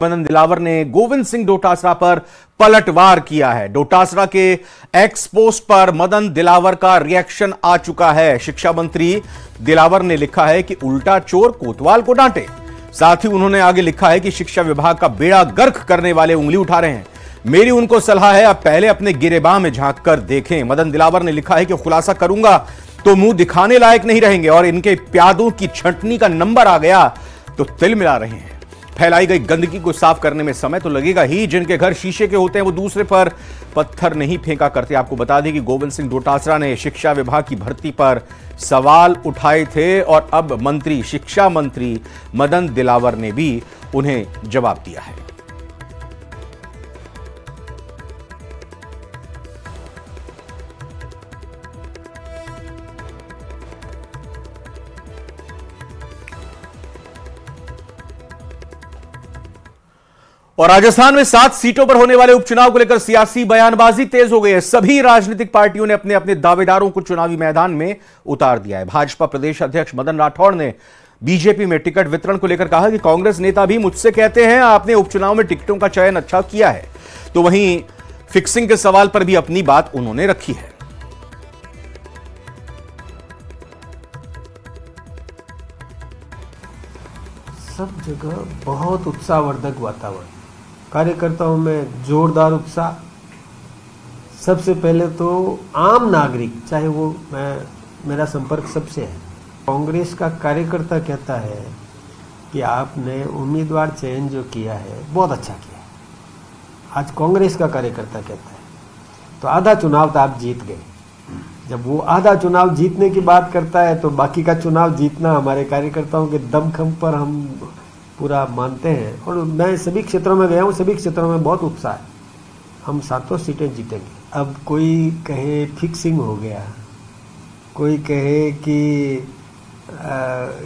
मदन दिलावर ने गोविंद सिंह डोटासरा पर पलटवार किया है। डोटासरा के एक्स पोस्ट पर मदन दिलावर का रिएक्शन आ चुका है। शिक्षा मंत्री दिलावर ने लिखा है कि उल्टा चोर कोतवाल को डांटे। साथ ही उन्होंने आगे लिखा है कि शिक्षा विभाग का बेड़ा गर्क करने वाले उंगली उठा रहे हैं। मेरी उनको सलाह है, अब पहले अपने गिरेबान में झांक कर देखें। मदन दिलावर ने लिखा है कि खुलासा करूंगा तो मुंह दिखाने लायक नहीं रहेंगे और इनके प्यादों की छंटनी का नंबर आ गया तो तिल मिला रहे हैं। फैलाई गई गंदगी को साफ करने में समय तो लगेगा ही। जिनके घर शीशे के होते हैं वो दूसरे पर पत्थर नहीं फेंका करते। आपको बता दें कि गोविंद सिंह डोटासरा ने शिक्षा विभाग की भर्ती पर सवाल उठाए थे और अब शिक्षा मंत्री मदन दिलावर ने भी उन्हें जवाब दिया है। और राजस्थान में 7 सीटों पर होने वाले उपचुनाव को लेकर सियासी बयानबाजी तेज हो गई है। सभी राजनीतिक पार्टियों ने अपने अपने दावेदारों को चुनावी मैदान में उतार दिया है। भाजपा प्रदेश अध्यक्ष मदन राठौड़ ने बीजेपी में टिकट वितरण को लेकर कहा कि कांग्रेस नेता भी मुझसे कहते हैं आपने उपचुनाव में टिकटों का चयन अच्छा किया है, तो वहीं फिक्सिंग के सवाल पर भी अपनी बात उन्होंने रखी है। सब जगह बहुत उत्साहवर्धक वातावरण, कार्यकर्ताओं में जोरदार उत्साह। सबसे पहले तो आम नागरिक, चाहे वो मेरा संपर्क सबसे है, कांग्रेस का कार्यकर्ता कहता है कि आपने उम्मीदवार चयन जो किया है बहुत अच्छा किया है। आज कांग्रेस का कार्यकर्ता कहता है तो आधा चुनाव तो आप जीत गए। जब वो आधा चुनाव जीतने की बात करता है तो बाकी का चुनाव जीतना हमारे कार्यकर्ताओं के दमखम पर हम पूरा मानते हैं। और मैं सभी क्षेत्रों में गया हूँ, सभी क्षेत्रों में बहुत उत्साह है। हम 7 सीटें जीतेंगे। अब कोई कहे फिक्सिंग हो गया, कोई कहे कि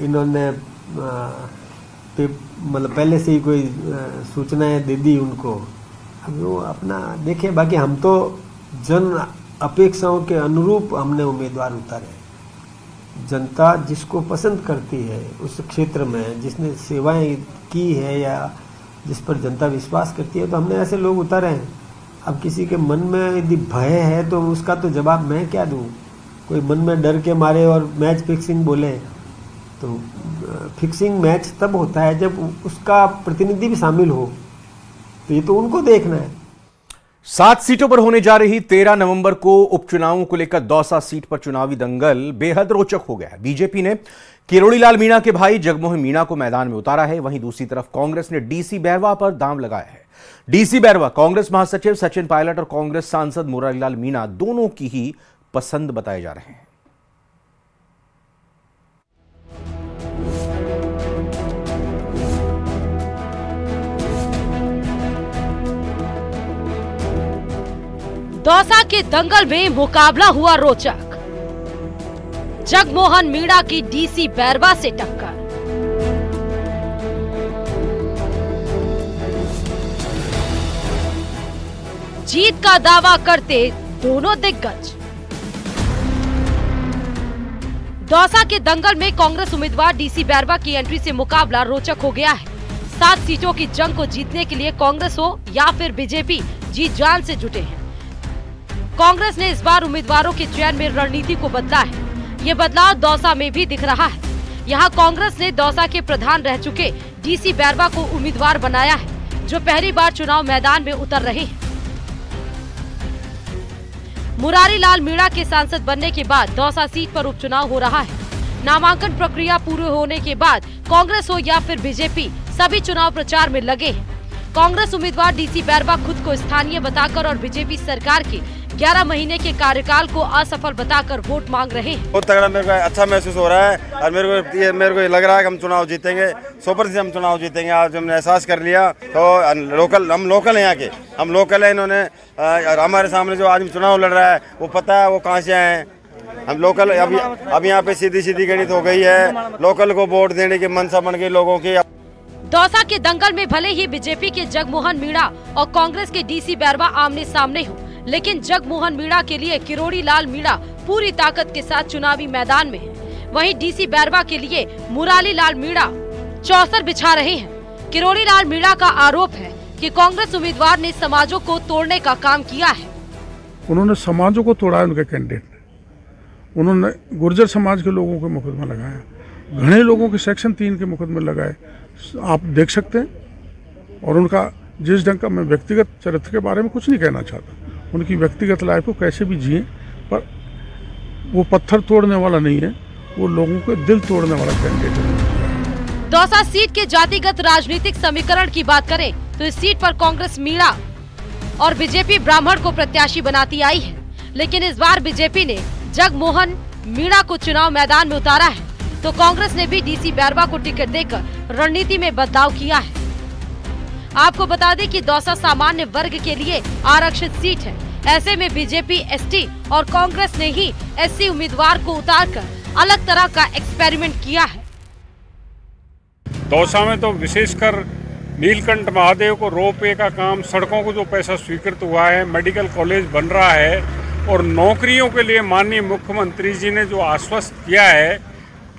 इन्होंने मतलब पहले से ही कोई सूचनाएं दे दी उनको। अब वो अपना देखें। बाकी हम तो जन अपेक्षाओं के अनुरूप हमने उम्मीदवार उतारे। जनता जिसको पसंद करती है उस क्षेत्र में, जिसने सेवाएं की है या जिस पर जनता विश्वास करती है, तो हमने ऐसे लोग उतारे हैं। अब किसी के मन में यदि भय है तो उसका तो जवाब मैं क्या दूं। कोई मन में डर के मारे और मैच फिक्सिंग बोले तो फिक्सिंग मैच तब होता है जब उसका प्रतिनिधि भी शामिल हो। तो ये तो उनको देखना है। 7 सीटों पर होने जा रही 13 नवंबर को उपचुनावों को लेकर दौसा सीट पर चुनावी दंगल बेहद रोचक हो गया है। बीजेपी ने किरोड़ी लाल मीणा के भाई जगमोहन मीणा को मैदान में उतारा है। वहीं दूसरी तरफ कांग्रेस ने डीसी बैरवा पर दांव लगाया है। डीसी बैरवा कांग्रेस महासचिव सचिन पायलट और कांग्रेस सांसद मुरारी लाल मीणा दोनों की ही पसंद बताए जा रहे हैं। दौसा के दंगल में मुकाबला हुआ रोचक। जगमोहन मीणा की डीसी बैरवा से टक्कर। जीत का दावा करते दोनों दिग्गज। दौसा के दंगल में कांग्रेस उम्मीदवार डीसी बैरवा की एंट्री से मुकाबला रोचक हो गया है। 7 सीटों की जंग को जीतने के लिए कांग्रेस हो या फिर बीजेपी जी जान से जुटे हैं। कांग्रेस ने इस बार उम्मीदवारों के चयन में रणनीति को बदला है। ये बदलाव दौसा में भी दिख रहा है। यहाँ कांग्रेस ने दौसा के प्रधान रह चुके डीसी बैरवा को उम्मीदवार बनाया है, जो पहली बार चुनाव मैदान में उतर रहे हैं। मुरारी लाल मीणा के सांसद बनने के बाद दौसा सीट पर उपचुनाव हो रहा है। नामांकन प्रक्रिया पूरी होने के बाद कांग्रेस हो या फिर बीजेपी सभी चुनाव प्रचार में लगे हैं। कांग्रेस उम्मीदवार डीसी बैरवा खुद को स्थानीय बताकर और बीजेपी सरकार के 11 महीने के कार्यकाल को असफल बताकर वोट मांग रहे हैं। बहुत तगड़ा मेरे को अच्छा महसूस हो रहा है और मेरे को लग रहा है कि हम चुनाव जीतेंगे। 100% हम चुनाव जीतेंगे। आज हमने एहसास कर लिया। तो हम लोकल हैं, यहाँ के हम लोकल हैं। इन्होंने हमारे सामने जो आज चुनाव लड़ रहा है वो पता है वो कहाँ से आए हैं। हम लोकल अब यहाँ पे सीधी गणित हो गई है। लोकल को वोट देने की मनसा बन गई लोगों की। दौसा के दंगल में भले ही बीजेपी के जगमोहन मीणा और कांग्रेस के डीसी बैरवा आमने सामने हो, लेकिन जगमोहन मीणा के लिए किरोड़ी लाल मीणा पूरी ताकत के साथ चुनावी मैदान में है। वहीं डीसी बैरवा के लिए मुरारी लाल मीणा चौसर बिछा रहे हैं। किरोड़ी लाल मीणा का आरोप है कि कांग्रेस उम्मीदवार ने समाजों को तोड़ने का काम किया है। उन्होंने समाजों को तोड़ा है, उनके कैंडिडेट ने। उन्होंने गुर्जर समाज के लोगों के मुकदमा लगाया, घने लोगों के सेक्शन 3 के मुकदमे लगाए, आप देख सकते हैं। और उनका जिस ढंग का, मैं व्यक्तिगत चरित्र के बारे में कुछ नहीं कहना चाहता, उनकी व्यक्तिगत लाइफ को कैसे भी जिए, पर वो पत्थर तोड़ने वाला नहीं है, वो लोगों के दिल तोड़ने वाला कैंडिडेट है। दौसा सीट के जातिगत राजनीतिक समीकरण की बात करें तो इस सीट पर कांग्रेस मीणा और बीजेपी ब्राह्मण को प्रत्याशी बनाती आई है, लेकिन इस बार बीजेपी ने जगमोहन मीणा को चुनाव मैदान में उतारा है, तो कांग्रेस ने भी डीसी बैरवा को टिकट देकर रणनीति में बदलाव किया है। आपको बता दें कि दौसा सामान्य वर्ग के लिए आरक्षित सीट है। ऐसे में बीजेपी एसटी और कांग्रेस ने ही एससी उम्मीदवार को उतारकर अलग तरह का एक्सपेरिमेंट किया है। दौसा में तो विशेषकर नीलकंठ महादेव को रोपवे का काम, सड़कों को जो पैसा स्वीकृत हुआ है, मेडिकल कॉलेज बन रहा है, और नौकरियों के लिए माननीय मुख्यमंत्री जी ने जो आश्वस्त किया है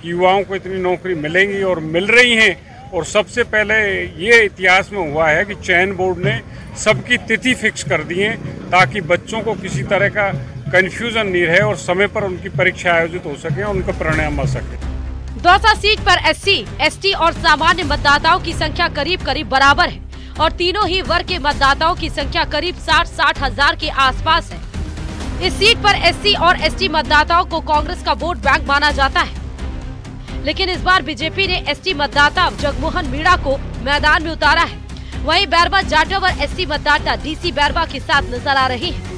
कि युवाओं को इतनी नौकरी मिलेंगी और मिल रही हैं। और सबसे पहले ये इतिहास में हुआ है कि चयन बोर्ड ने सबकी तिथि फिक्स कर दी है, ताकि बच्चों को किसी तरह का कन्फ्यूजन नहीं रहे और समय पर उनकी परीक्षा आयोजित हो सके और उनका परिणाम आ सके। दौसा सीट पर एससी, एसटी और सामान्य मतदाताओं की संख्या करीब करीब बराबर है और तीनों ही वर्ग के मतदाताओं की संख्या करीब 60 हजार के आसपास है। इस सीट पर एससी और एसटी मतदाताओं को कांग्रेस का वोट बैंक माना जाता है, लेकिन इस बार बीजेपी ने एसटी मतदाता जगमोहन मीणा को मैदान में उतारा है। वहीं बैरवा जाटव और एसटी मतदाता डीसी बैरवा के साथ नजर आ रहे हैं,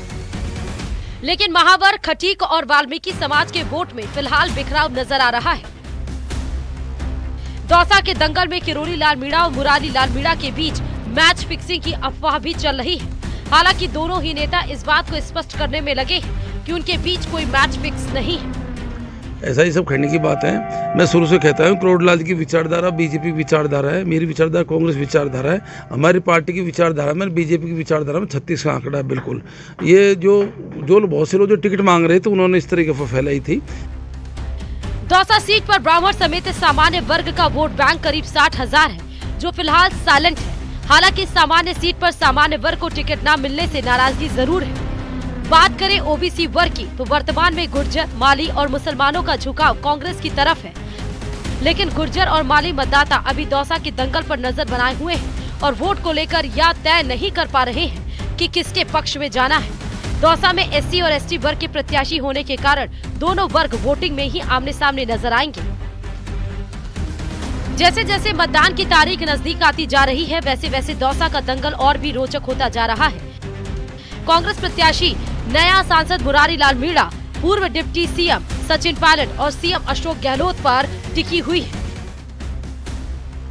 लेकिन महावर, खटीक और वाल्मीकि समाज के वोट में फिलहाल बिखराव नजर आ रहा है। दौसा के दंगल में किरोड़ी लाल मीणा और मुरारी लाल मीणा के बीच मैच फिक्सिंग की अफवाह भी चल रही है। हालांकि दोनों ही नेता इस बात को स्पष्ट करने में लगे हैं कि उनके बीच कोई मैच फिक्स नहीं है। ऐसा ही सब कहने की बात है। मैं शुरू से कहता हूँ किरोड़ी लाल की विचारधारा बीजेपी विचारधारा है, मेरी विचारधारा कांग्रेस विचारधारा है, हमारी पार्टी की विचारधारा में बीजेपी की विचारधारा में 36 का आंकड़ा है। बिल्कुल ये जो बहुत से लोग जो टिकट मांग रहे थे उन्होंने इस तरीके से फैलाई थी। दौसा सीट पर ब्राह्मण समेत सामान्य वर्ग का वोट बैंक करीब 60 हजार है, जो फिलहाल साइलेंट है। हालांकि सामान्य सीट पर सामान्य वर्ग को टिकट न मिलने से नाराजगी जरूर है। बात करें ओबीसी वर्ग की तो वर्तमान में गुर्जर, माली और मुसलमानों का झुकाव कांग्रेस की तरफ है, लेकिन गुर्जर और माली मतदाता अभी दौसा के दंगल पर नजर बनाए हुए हैं और वोट को लेकर यह तय नहीं कर पा रहे हैं कि किसके पक्ष में जाना है। दौसा में एससी और एसटी वर्ग के प्रत्याशी होने के कारण दोनों वर्ग वोटिंग में ही आमने सामने नजर आएंगे। जैसे जैसे मतदान की तारीख नजदीक आती जा रही है, वैसे वैसे दौसा का दंगल और भी रोचक होता जा रहा है। कांग्रेस प्रत्याशी नया सांसद मुरारी लाल मीणा पूर्व डिप्टी सीएम सचिन पायलट और सीएम अशोक गहलोत पर टिकी हुई है।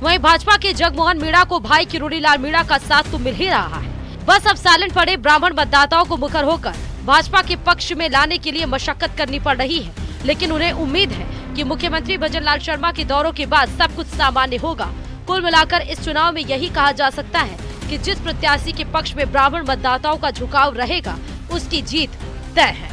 वहीं भाजपा के जगमोहन मीणा को भाई किरोड़ी लाल मीणा का साथ तो मिल ही रहा है। बस अब साइलेंट पड़े ब्राह्मण मतदाताओं को मुखर होकर भाजपा के पक्ष में लाने के लिए मशक्कत करनी पड़ रही है, लेकिन उन्हें उम्मीद है कि मुख्यमंत्री भजन लाल शर्मा के दौरों के बाद सब कुछ सामान्य होगा। कुल मिलाकर इस चुनाव में यही कहा जा सकता है कि जिस प्रत्याशी के पक्ष में ब्राह्मण मतदाताओं का झुकाव रहेगा उसकी जीत तय है।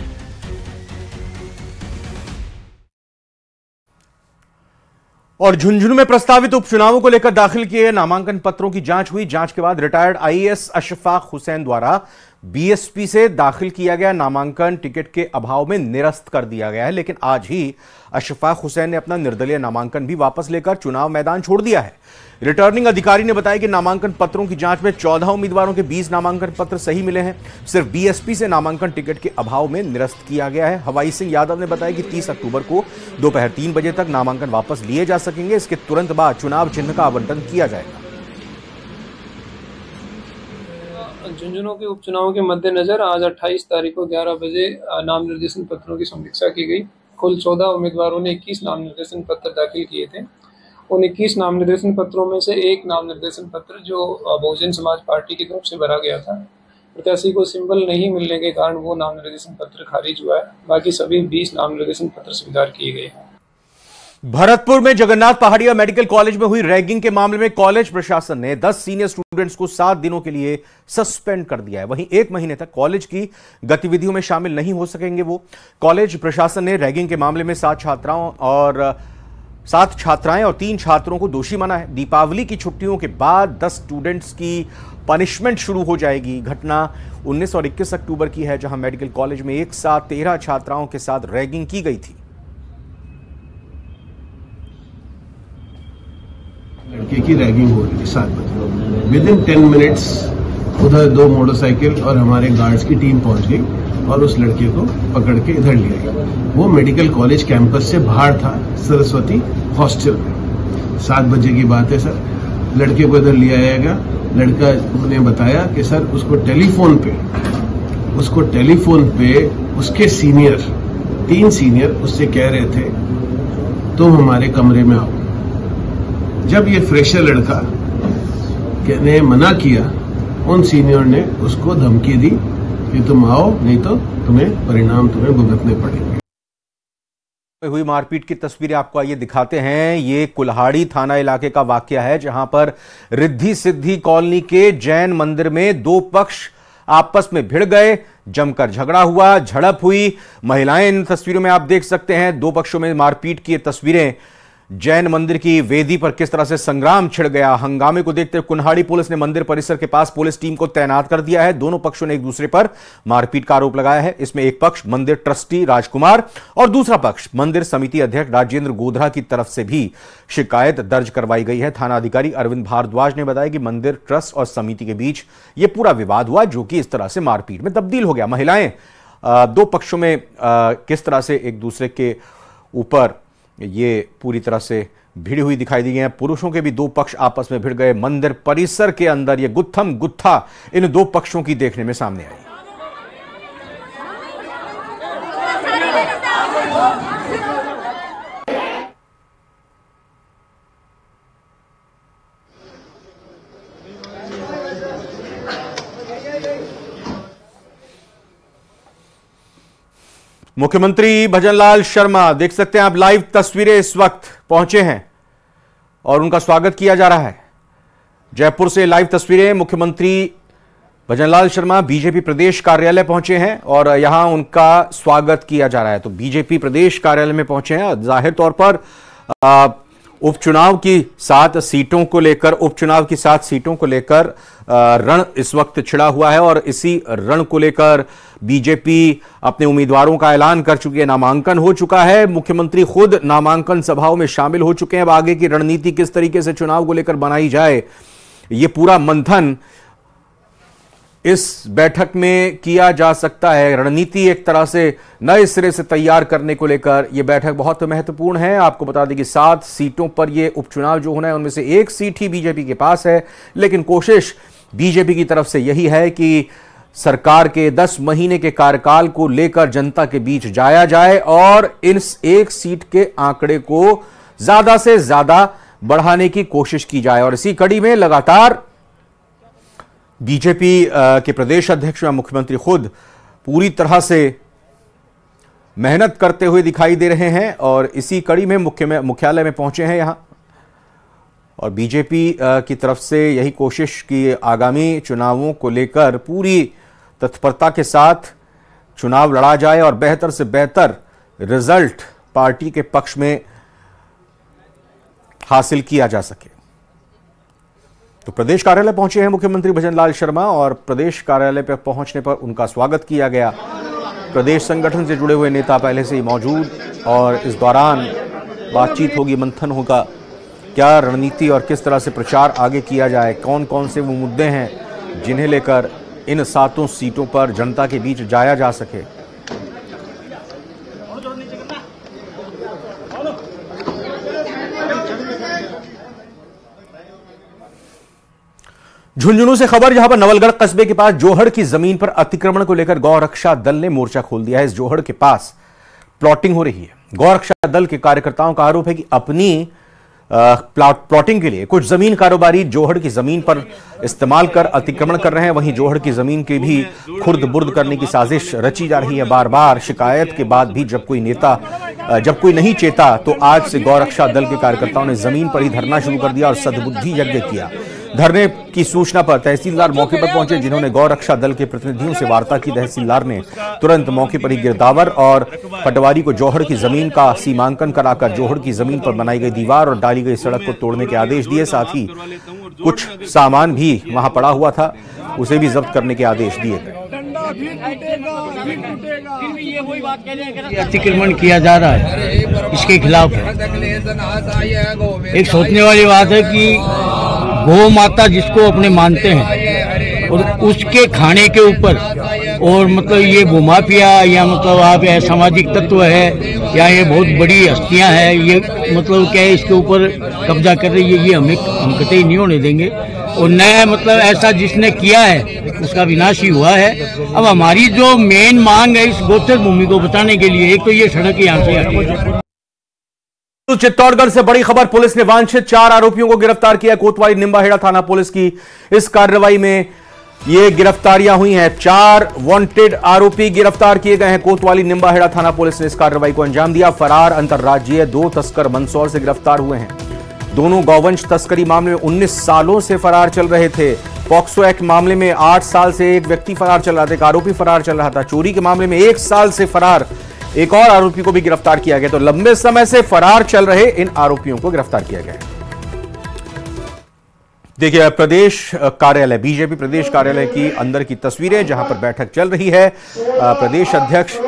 और झुंझुनू में प्रस्तावित उपचुनावों को लेकर दाखिल किए नामांकन पत्रों की जांच हुई। जांच के बाद रिटायर्ड आईएएस अशफाक हुसैन द्वारा बीएसपी से दाखिल किया गया नामांकन टिकट के अभाव में निरस्त कर दिया गया है, लेकिन आज ही अशफाक हुसैन ने अपना निर्दलीय नामांकन भी वापस लेकर चुनाव मैदान छोड़ दिया है। रिटर्निंग अधिकारी ने बताया कि नामांकन पत्रों की जांच में 14 उम्मीदवारों के 20 नामांकन पत्र सही मिले हैं। सिर्फ बीएसपी से नामांकन टिकट के अभाव में निरस्त किया गया है। हवाई सिंह यादव ने बताया कि 30 अक्टूबर को दोपहर 3 बजे तक नामांकन वापस लिए जा सकेंगे। इसके तुरंत बाद चुनाव चिन्ह का आवंटन किया जाएगा। झुंझुनू के उपचुनाव के मद्देनजर आज 28 तारीख को 11 बजे नाम निर्देशन पत्रों की समीक्षा की गई। कुल 14 उम्मीदवारों ने 21 नाम निर्देशन पत्र दाखिल किए थे। उन 21 नाम निर्देशन पत्रों में से एक नाम निर्देशन पत्र जो बहुजन समाज पार्टी की तरफ से भरा गया था, प्रत्याशी को सिंबल नहीं मिलने के कारण वो नाम निर्देशन पत्र खारिज हुआ है। बाकी सभी 20 नाम निर्देशन पत्र स्वीकार किए गए हैं। भरतपुर में जगन्नाथ पहाड़िया मेडिकल कॉलेज में हुई रैगिंग के मामले में कॉलेज प्रशासन ने 10 सीनियर स्टूडेंट्स को 7 दिनों के लिए सस्पेंड कर दिया है। वहीं 1 महीने तक कॉलेज की गतिविधियों में शामिल नहीं हो सकेंगे वो। कॉलेज प्रशासन ने रैगिंग के मामले में 7 छात्राओं और 7 छात्राएं और 3 छात्रों को दोषी माना है। दीपावली की छुट्टियों के बाद 10 स्टूडेंट्स की पनिशमेंट शुरू हो जाएगी। घटना 19 और 21 अक्टूबर की है, जहां मेडिकल कॉलेज में एक साथ 13 छात्राओं के साथ रैगिंग की गई थी। लड़के की रैगिंग हो रही थी 7 बजे। विद इन 10 मिनट्स उधर 2 मोटरसाइकिल और हमारे गार्ड्स की टीम पहुंच गई और उस लड़के को पकड़ के इधर लिया गया। वो मेडिकल कॉलेज कैंपस से बाहर था, सरस्वती हॉस्टल में। 7 बजे की बात है सर। लड़के को इधर लिया गया। लड़का ने बताया कि सर उसको टेलीफोन पे उसके सीनियर 3 सीनियर उससे कह रहे थे तुम हमारे कमरे में आओ। जब ये फ्रेशर लड़का ने मना किया, उन सीनियर ने उसको धमकी दी कि तुम आओ, नहीं तो परिणाम तुम्हें भुगतने पड़ेंगे। हुई मारपीट की तस्वीरें आपको आइए दिखाते हैं। ये कुल्हाड़ी थाना इलाके का वाकया है, जहां पर रिद्धि सिद्धि कॉलोनी के जैन मंदिर में 2 पक्ष आपस में भिड़ गए, जमकर झगड़ा हुआ, झड़प हुई। महिलाएं इन तस्वीरों में आप देख सकते हैं। 2 पक्षों में मारपीट की तस्वीरें। जैन मंदिर की वेदी पर किस तरह से संग्राम छिड़ गया। हंगामे को देखते हुए कुल्हाड़ी पुलिस ने मंदिर परिसर के पास पुलिस टीम को तैनात कर दिया है। दोनों पक्षों ने एक दूसरे पर मारपीट का आरोप लगाया है। इसमें एक पक्ष मंदिर ट्रस्टी राजकुमार और दूसरा पक्ष मंदिर समिति अध्यक्ष राजेंद्र गोधरा की तरफ से भी शिकायत दर्ज करवाई गई है। थाना अधिकारी अरविंद भारद्वाज ने बताया कि मंदिर ट्रस्ट और समिति के बीच यह पूरा विवाद हुआ, जो कि इस तरह से मारपीट में तब्दील हो गया। महिलाएं 2 पक्षों में किस तरह से एक दूसरे के ऊपर ये पूरी तरह से भिड़ी हुई दिखाई दी गई है। पुरुषों के भी 2 पक्ष आपस में भिड़ गए। मंदिर परिसर के अंदर ये गुत्थम गुत्था इन 2 पक्षों की देखने में सामने आई। मुख्यमंत्री भजनलाल शर्मा, देख सकते हैं आप लाइव तस्वीरें इस वक्त पहुंचे हैं और उनका स्वागत किया जा रहा है। जयपुर से लाइव तस्वीरें। मुख्यमंत्री भजनलाल शर्मा बीजेपी प्रदेश कार्यालय पहुंचे हैं और यहां उनका स्वागत किया जा रहा है। तो बीजेपी प्रदेश कार्यालय में पहुंचे हैं। जाहिर तौर पर उपचुनाव की 7 सीटों को लेकर रण इस वक्त छिड़ा हुआ है और इसी रण को लेकर बीजेपी अपने उम्मीदवारों का ऐलान कर चुकी है। नामांकन हो चुका है। मुख्यमंत्री खुद नामांकन सभाओं में शामिल हो चुके हैं। अब आगे की रणनीति किस तरीके से चुनाव को लेकर बनाई जाए, ये पूरा मंथन इस बैठक में किया जा सकता है। रणनीति एक तरह से नए सिरे से तैयार करने को लेकर यह बैठक बहुत महत्वपूर्ण है। आपको बता दें कि 7 सीटों पर यह उपचुनाव जो होना है, उनमें से 1 सीट ही बीजेपी के पास है, लेकिन कोशिश बीजेपी की तरफ से यही है कि सरकार के 10 महीने के कार्यकाल को लेकर जनता के बीच जाया जाए और इस 1 सीट के आंकड़े को ज्यादा से ज्यादा बढ़ाने की कोशिश की जाए। और इसी कड़ी में लगातार बीजेपी के प्रदेश अध्यक्ष या मुख्यमंत्री खुद पूरी तरह से मेहनत करते हुए दिखाई दे रहे हैं और इसी कड़ी में मुख्यालय में पहुंचे हैं यहां। और बीजेपी की तरफ से यही कोशिश की आगामी चुनावों को लेकर पूरी तत्परता के साथ चुनाव लड़ा जाए और बेहतर से बेहतर रिजल्ट पार्टी के पक्ष में हासिल किया जा सके। तो प्रदेश कार्यालय पहुंचे हैं मुख्यमंत्री भजनलाल शर्मा और प्रदेश कार्यालय पर पहुंचने पर उनका स्वागत किया गया। प्रदेश संगठन से जुड़े हुए नेता पहले से ही मौजूद और इस दौरान बातचीत होगी, मंथन होगा, क्या रणनीति और किस तरह से प्रचार आगे किया जाए, कौन कौन से वो मुद्दे हैं जिन्हें लेकर इन 7 सीटों पर जनता के बीच जाया जा सके। झुंझुनू से खबर, जहां पर नवलगढ़ कस्बे के पास जोहड़ की जमीन पर अतिक्रमण को लेकर गौरक्षा दल ने मोर्चा खोल दिया है। इस जोहड़ के पास प्लॉटिंग हो रही है। गौरक्षा दल के कार्यकर्ताओं का आरोप है कि अपनी प्लॉटिंग के लिए कुछ जमीन कारोबारी जोहड़ की जमीन पर इस्तेमाल कर अतिक्रमण कर रहे हैं। वहीं जोहड़ की जमीन की भी खुर्द बुर्द करने की साजिश रची जा रही है। बार बार शिकायत के बाद भी जब कोई नहीं चेता तो आज से गौरक्षा दल के कार्यकर्ताओं ने जमीन पर ही धरना शुरू कर दिया और सद्बुद्धि यज्ञ किया। धरने की सूचना पर तहसीलदार मौके पर पहुंचे, जिन्होंने गौ रक्षा दल के प्रतिनिधियों से वार्ता की। तहसीलदार ने तुरंत मौके पर ही गिरदावर और पटवारी को जोहड़ की जमीन का सीमांकन कराकर जोहड़ की जमीन पर बनाई गई दीवार और डाली गई सड़क को तोड़ने के आदेश दिए। साथ ही कुछ सामान भी वहां पड़ा हुआ था, उसे भी जब्त करने के आदेश दिए गए। अतिक्रमण किया जा रहा है, इसके खिलाफ है। एक सोचने वाली बात है कि गौ माता जिसको अपने मानते हैं और उसके खाने के ऊपर, और मतलब ये भूमाफिया या मतलब आप सामाजिक तत्व है या ये बहुत बड़ी हस्तियां हैं, ये मतलब क्या है इसके ऊपर कब्जा कर रही है, ये हम कतई नहीं होने देंगे। और नया मतलब ऐसा जिसने किया है उसका विनाश ही हुआ है। अब हमारी जो मेन मांग है इस गोचर भूमि को बचाने के लिए, एक तो ये सड़क यहाँ से हटी है। तो चित्तौड़गढ़ से बड़ी खबर, पुलिस ने वांछित 4 आरोपियों को गिरफ्तार किया। कोतवाली निम्बाहेड़ा थाना पुलिस की इस कार्रवाई में ये गिरफ्तारियां हुई हैं। 4 वांटेड आरोपी गिरफ्तार किए गए हैं। कोतवाली निम्बाहेड़ा थाना पुलिस ने इस कार्रवाई को अंजाम दिया। फरार अंतर्राज्यीय 2 तस्कर मंदसौर से गिरफ्तार हुए हैं। दोनों गौवंश तस्करी मामले में 19 सालों से फरार चल रहे थे। पॉक्सो एक्ट मामले में 8 साल से एक व्यक्ति फरार चल रहा था, एक आरोपी फरार चल रहा था। चोरी के मामले में 1 साल से फरार एक और आरोपी को भी गिरफ्तार किया गया। तो लंबे समय से फरार चल रहे इन आरोपियों को गिरफ्तार किया गया। देखिए, प्रदेश कार्यालय, बीजेपी प्रदेश कार्यालय की अंदर की तस्वीरें, जहां पर बैठक चल रही है। प्रदेश अध्यक्ष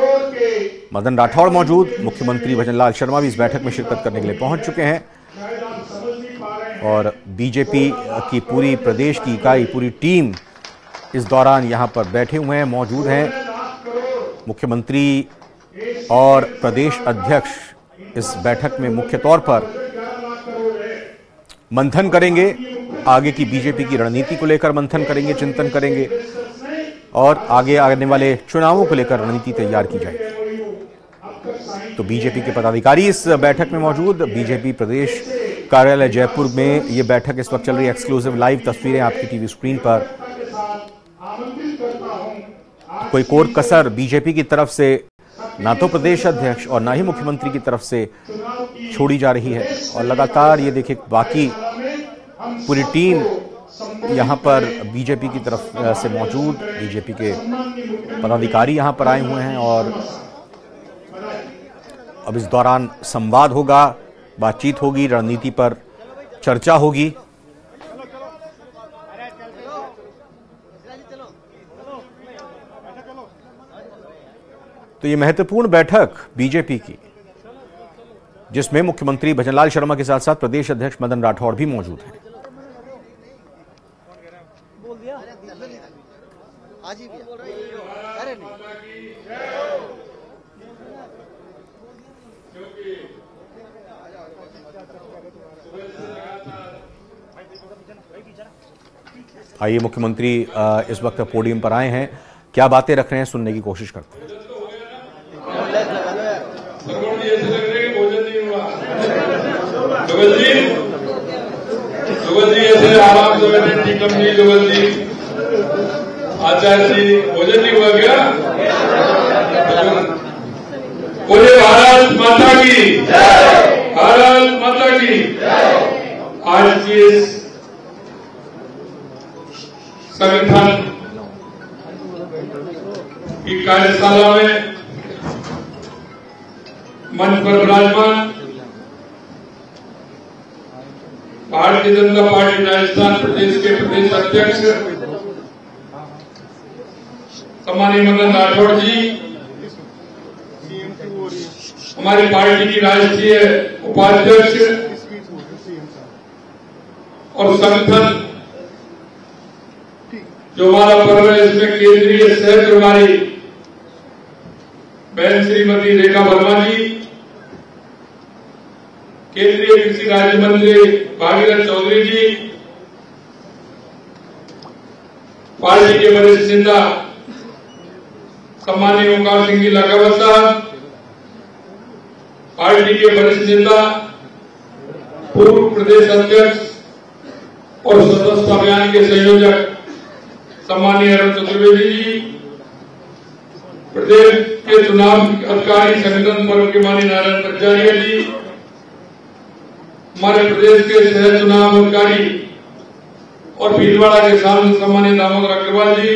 मदन राठौड़ मौजूद, मुख्यमंत्री भजनलाल शर्मा भी इस बैठक में शिरकत करने के लिए पहुंच चुके हैं और बीजेपी की पूरी प्रदेश की इकाई, पूरी टीम इस दौरान यहां पर बैठे हुए हैं, मौजूद हैं। मुख्यमंत्री और प्रदेश अध्यक्ष इस बैठक में मुख्य तौर पर मंथन करेंगे, आगे की बीजेपी की रणनीति को लेकर मंथन करेंगे, चिंतन करेंगे और आगे आने वाले चुनावों को लेकर रणनीति तैयार की जाएगी। तो बीजेपी के पदाधिकारी इस बैठक में मौजूद। बीजेपी प्रदेश कार्यालय जयपुर में ये बैठक इस वक्त चल रही है। एक्सक्लूसिव लाइव तस्वीरें आपकी टीवी स्क्रीन पर। कोई कोर कसर बीजेपी की तरफ से ना तो प्रदेश अध्यक्ष और ना ही मुख्यमंत्री की तरफ से छोड़ी जा रही है। और लगातार ये देखिए, बाकी पूरी टीम यहां पर बीजेपी की तरफ से मौजूद, बीजेपी के पदाधिकारी यहां पर आए हुए हैं और अब इस दौरान संवाद होगा, बातचीत होगी, रणनीति पर चर्चा होगी। तो ये महत्वपूर्ण बैठक बीजेपी की, जिसमें मुख्यमंत्री भजनलाल शर्मा के साथ साथ प्रदेश अध्यक्ष मदन राठौड़ भी मौजूद हैं। आइए, मुख्यमंत्री इस वक्त पोडियम पर आए हैं, क्या बातें रख रहे हैं सुनने की कोशिश करते हैं। ऐसे आराम से बैठे, टीकम जी, जुगल जी, आचार्य जी, भोजन नहीं हुआ क्या? बोले भारत माता की, भारत माता की। आज की इस संगठन की कार्यशाला में मंच पर विराजमान भारतीय जनता पार्टी राजस्थान प्रदेश के प्रदेश अध्यक्ष सम्मानीय मदन राठौड़ जी, हमारी पार्टी की राष्ट्रीय उपाध्यक्ष और संगठन जो हमारा पर्व है, इसमें केंद्रीय सह प्रभारी बहन श्रीमती रेखा वर्मा जी, केंद्रीय कृषि राज्य मंत्री भागीरथ चौधरी जी, पार्टी के वरिष्ठ नेता सम्मानीय ओंकार सिंह जी लखावत साहब, पार्टी के वरिष्ठ नेता पूर्व प्रदेश अध्यक्ष और सदस्यता अभियान के संयोजक सम्मानीय अरुण चतुर्वेदी जी, प्रदेश के चुनाव अधिकारी संगठन पर्व के माननीय नारायण पंचारिया जी, हमारे प्रदेश के सह चुनाव अधिकारी और भीलवाड़ा के सांसद सम्मानित दामोदर अग्रवाल जी,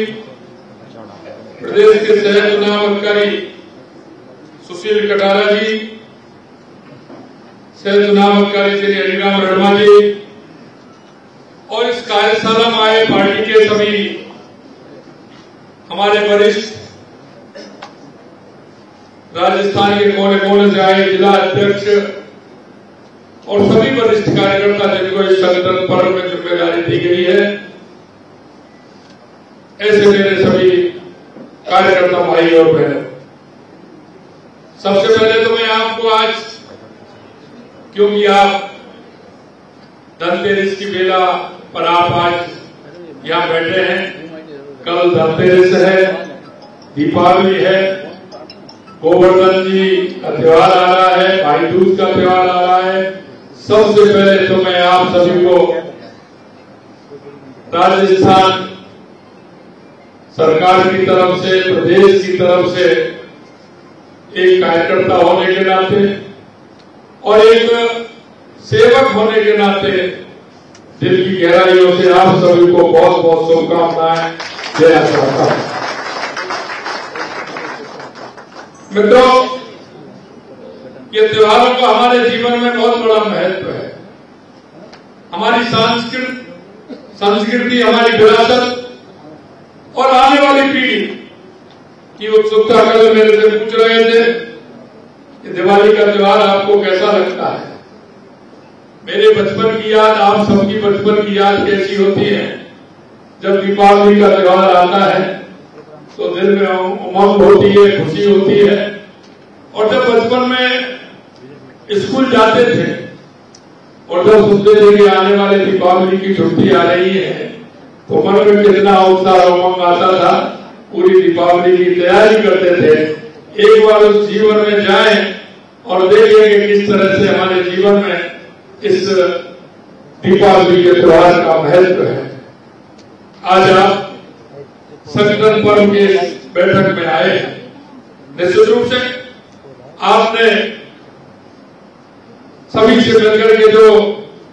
प्रदेश के सह चुनाव अधिकारी सुशील कटारा जी, सह चुनाव अधिकारी श्री हरिराम वर्मा जी और इस कार्यशाला में आए पार्टी के सभी हमारे वरिष्ठ राजस्थान के कोने कोने से आए जिला अध्यक्ष और सभी वरिष्ठ कार्यकर्ता जिनको इस संगठन पर्व में जिम्मेदारी दी गई है, ऐसे मेरे सभी कार्यकर्ता भाई और बहन, सबसे पहले तो मैं आपको आज, क्योंकि आप धनतेरस की बेला पर आप आज यहाँ बैठे हैं, कल धनतेरस है, दीपावली है, गोवर्धन जी का त्योहार आ रहा है, भाई दूज का त्योहार आ रहा है। सबसे पहले तो मैं आप सभी को राजस्थान सरकार की तरफ से, प्रदेश की तरफ से एक कार्यकर्ता होने के नाते और एक सेवक होने के नाते दिल की गहराइयों से आप सभी को बहुत बहुत शुभकामनाएं देना चाहता हूं। मित्रों, ये त्योहारों का हमारे जीवन में बहुत बड़ा महत्व है। हमारी संस्कृति, हमारी विरासत और आने वाली पीढ़ी की उत्सुकता कल मेरे से पूछ रहे थे कि दिवाली का त्योहार आपको कैसा लगता है। मेरे बचपन की याद, आप सबकी बचपन की याद कैसी होती है? जब दीपावली का त्योहार आता है तो दिल में उमंग होती है, खुशी होती है। और जब बचपन में स्कूल जाते थे और जब सुनते थे कि आने वाले दीपावली की छुट्टी आ रही है तो मन में कितना उत्साह उमंग आता था, पूरी दीपावली की तैयारी करते थे। एक बार उस जीवन में जाएं और देखें कि किस तरह से हमारे जीवन में इस दीपावली के त्योहार का महत्व है। आज आप संगठन पर्व के बैठक में आए हैं। निश्चित रूप से आपने सभी से मिलकर के जो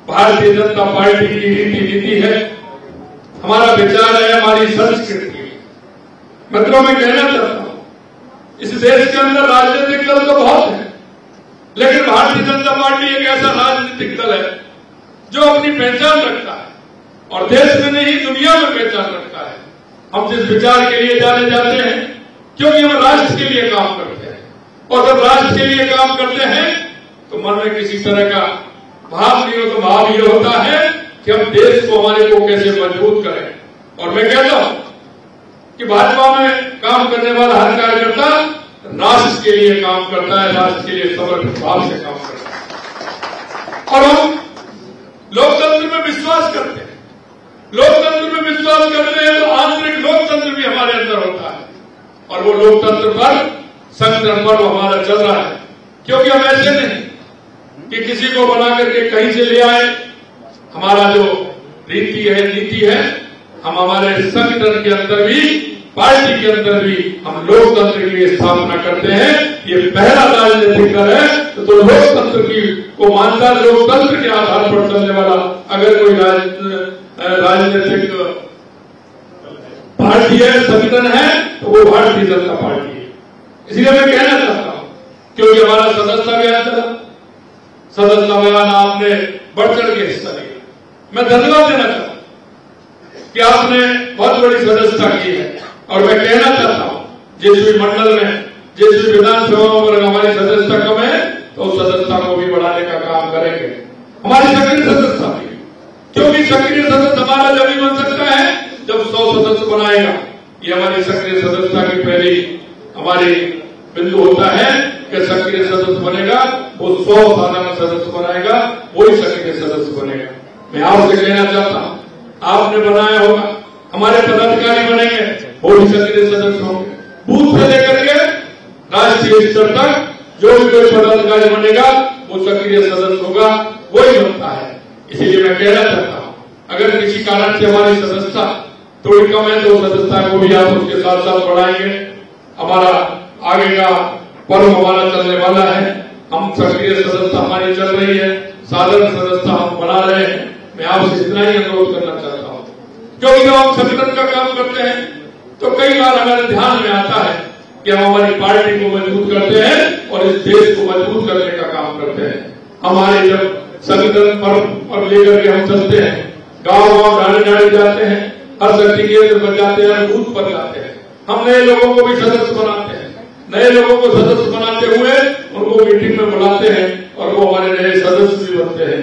भारतीय जनता पार्टी की रीति नीति है, हमारा विचार है, हमारी संस्कृति, मित्रों मैं कहना चाहता हूं, इस देश के अंदर राजनीतिक दल तो बहुत है, लेकिन भारतीय जनता पार्टी एक ऐसा राजनीतिक दल है जो अपनी पहचान रखता है और देश में नहीं दुनिया में पहचान रखता है। हम जिस विचार के लिए जाने जाते हैं, क्योंकि हम राष्ट्र के लिए काम करते हैं, और जब राष्ट्र के लिए काम करते हैं तो मन में किसी तरह का भाव नहीं हो, तो भाव ये होता है कि हम देश को, हमारे को कैसे मजबूत करें। और मैं कहता हूं कि भाजपा में काम करने वाला हर कार्यकर्ता राष्ट्र के लिए काम करता है, राष्ट्र के लिए समर्पित भाव से काम करता है। और हम लोकतंत्र में विश्वास करते हैं। लोकतंत्र में विश्वास करते हैं तो आंतरिक लोकतंत्र भी हमारे अंदर होता है, और वो लोकतंत्र पर संगठन पर्व हमारा चल रहा है। क्योंकि हम ऐसे नहीं कि किसी को बना करके कहीं से ले आए। हमारा जो रीति है, नीति है, हम हमारे संगठन के अंदर भी, पार्टी के अंदर भी हम लोकतंत्र की स्थापना करते हैं। ये पहला राजनीतिक दल है तो लोकतंत्र की को मानता, लोकतंत्र के आधार पर चलने वाला अगर कोई राजनीतिक पार्टी है, संगठन है, तो वो भारतीय जनता पार्टी है। इसलिए मैं कहना चाहता हूं, क्योंकि हमारा सदस्यता अभियान चला, सदस्यता अभियान आपने बढ़ चढ़ के हिस्सा लिया। मैं धन्यवाद देना चाहता हूं कि आपने बहुत बड़ी सदस्यता की है, और मैं कहना चाहता हूं जिस भी मंडल में, जिस भी विधानसभाओं पर हमारी सदस्यता कम है तो उस सदस्यता को भी बढ़ाने का काम करेंगे। हमारी सक्रिय सदस्यता भी, क्योंकि सक्रिय सदस्य हमारा जब भी बन सकता है जब 100 सदस्य बनाएगा। ये हमारी सक्रिय सदस्यता की पहली हमारी बिंदु होता है कि सक्रिय सदस्य बनेगा वो 100 साधारण सदस्य बनाएगा, वही सक्रिय सदस्य बनेगा। मैं आपसे कहना चाहता हूं, आपने बनाया होगा, हमारे पदाधिकारी बनेंगे, वो भी सक्रिय सदस्य होंगे। बूथ से लेकर के राष्ट्रीय स्तर तक जो भी कोई पदाधिकारी बनेगा वो सक्रिय सदस्य होगा, वही बनता है। इसीलिए मैं कहना चाहता हूं, अगर किसी कारण से हमारी सदस्यता थोड़ी कम है तो सदस्यता को भी आप उसके साथ साथ बढ़ाएंगे। हमारा आगे का पर्व हमारा चलने वाला है, हम सक्रिय सदस्यता हमारी चल रही है, साधारण सदस्यता हम बना रहे हैं। मैं आपसे इतना ही अनुरोध करना चाहता हूं क्योंकि जब हम संगठन का काम करते हैं तो कई बार हमारे ध्यान में आता है कि हम हमारी पार्टी को मजबूत करते हैं और इस देश को मजबूत करने का काम करते हैं। हमारे जब संगठन पर लेकर के हम चलते हैं, गांव ढाणे जाते हैं, हर शक्ति केंद्र पर जाते हैं, बूथ पर जाते हैं, हम नए लोगों को भी सदस्य बनाते हैं। नए लोगों को सदस्य बनाते हुए उनको मीटिंग में बुलाते हैं और वो हमारे नए सदस्य भी बनते हैं।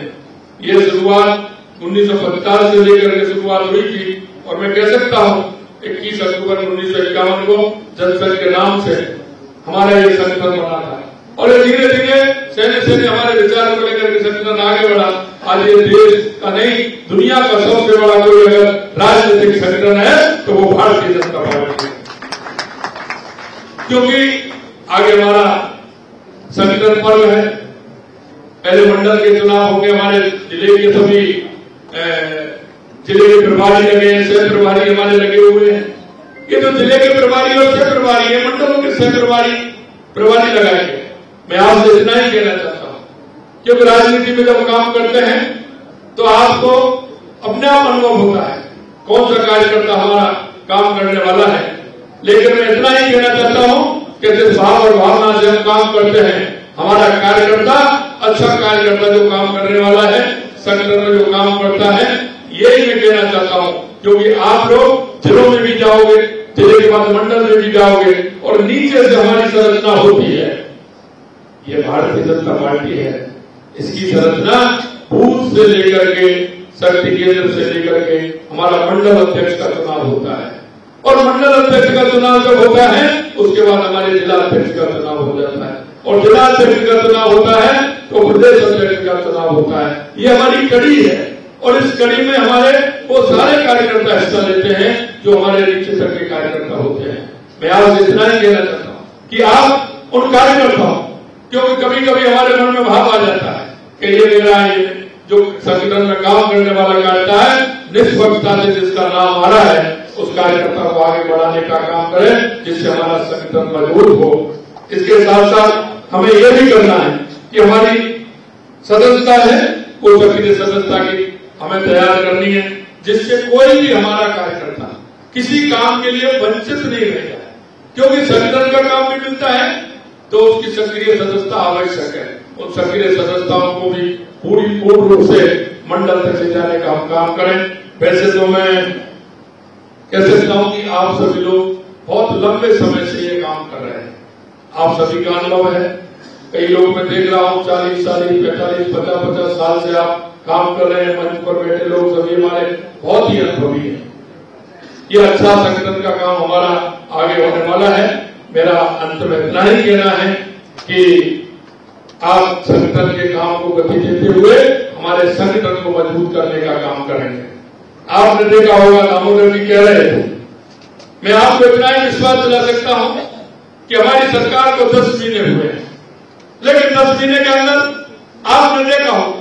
ये शुरुआत 1950 से लेकर के शुरुआत हुई थी और मैं कह सकता हूँ 21 अक्टूबर 1951 को जनसंघ के नाम से हमारा ये संगठन बना था और धीरे धीरे सहने हमारे विचार को लेकर के संगठन आगे बढ़ा। आज ये देश का नहीं दुनिया का सबसे बड़ा कोई अगर राजनीतिक संगठन है तो वो भारतीय जनता पार्टी है, क्योंकि आगे हमारा संगठन पर्व है। पहले मंडल के चुनाव होंगे, हमारे जिले के सभी जिले के प्रभारी लगे हैं, सह प्रभारी हमारे लगे हुए हैं। ये जो जिले के प्रभारी और सह प्रभारी है, मंडलों के सह प्रभारी लगाएंगे। मैं आपसे इतना ही कहना चाहता हूं, क्योंकि राजनीति में जब काम करते हैं तो आपको अपने आप अनुभव होता है कौन सा कार्यकर्ता हमारा काम करने वाला है। लेकिन मैं इतना ही कहना चाहता हूं कि जिस भाव और भावना से हम काम करते हैं, हमारा कार्यकर्ता अच्छा कार्यकर्ता जो काम करने वाला है, संगठन में जो काम करता है, यही मैं कहना चाहता हूं। क्योंकि आप लोग जिलों में भी जाओगे, जिले के बाद मंडल में भी जाओगे और नीचे से हमारी संरचना होती है। ये भारतीय जनता पार्टी है, इसकी संरचना बूथ से लेकर के शक्ति केंद्र से लेकर के हमारा मंडल अध्यक्ष का चुनाव होता है और मंडल अध्यक्ष का चुनाव जब होता है उसके बाद हमारे जिला अध्यक्ष का चुनाव हो जाता है और जिला अध्यक्ष का चुनाव होता है तो प्रदेश अध्यक्ष का चुनाव होता है। ये हमारी कड़ी है और इस कड़ी में हमारे वो सारे कार्यकर्ता हिस्सा लेते हैं जो हमारे नीचे तक के कार्यकर्ता होते हैं। मैं आपसे इतना ही कहना चाहता हूँ कि आप उन कार्यकर्ताओं, क्योंकि कभी कभी हमारे मन में भाव आ जाता है कि ये मेरा जो संगठन में काम करने वाला कार्यकर्ता है, निष्पक्षता से जिसका नाम आ रहा है उस कार्यकर्ता को आगे बढ़ाने का काम करें जिससे हमारा संगठन मजबूत हो। इसके साथ साथ हमें यह भी करना है कि हमारी सदस्यता है वो सक्रिय सदस्यता की हमें तैयार करनी है, जिससे कोई भी हमारा कार्यकर्ता किसी काम के लिए वंचित नहीं रह जाए। क्योंकि संगठन का काम भी मिलता है तो उसकी सक्रिय सदस्यता आवश्यक है। उन सक्रिय सदस्यताओं को भी पूर्ण रूप से मंडल तक ले जाने का हम काम करें। वैसे तो मैं कह सकता हूं कि आप सभी लोग बहुत लंबे समय से ये काम कर रहे हैं, आप सभी का अनुभव है। कई लोग मैं देख रहा हूं 40 साल 45 50 साल से आप काम कर रहे हैं। मंच पर बैठे लोग सभी हमारे बहुत ही अनुभवी हैं। ये अच्छा संगठन का काम हमारा आगे होने वाला है। मेरा अंत में इतना ही कहना है कि आप संगठन के काम को गति देते हुए हमारे संगठन को मजबूत करने का काम करेंगे। आपने देखा होगा, दामोदर जी कह रहे थे, मैं आपको इतना ही विश्वास दिला सकता हूं कि हमारी सरकार को 10 महीने हुए हैं, लेकिन 10 महीने के अंदर आपने देखा हो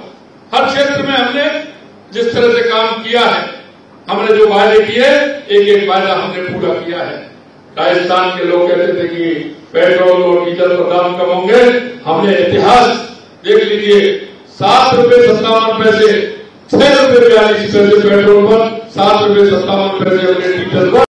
हर क्षेत्र में हमने जिस तरह से काम किया है, हमने जो वायदे किए एक एक वायदा हमने पूरा किया है। राजस्थान के लोग कहते थे कि पेट्रोल और डीजल पर दाम कम होंगे, हमने इतिहास देख लीजिए, 7 रुपये 57 पैसे 6 रुपये 42 पैसे पेट्रोल पर, 7 रुपये 57 पैसे हमने डीजल पर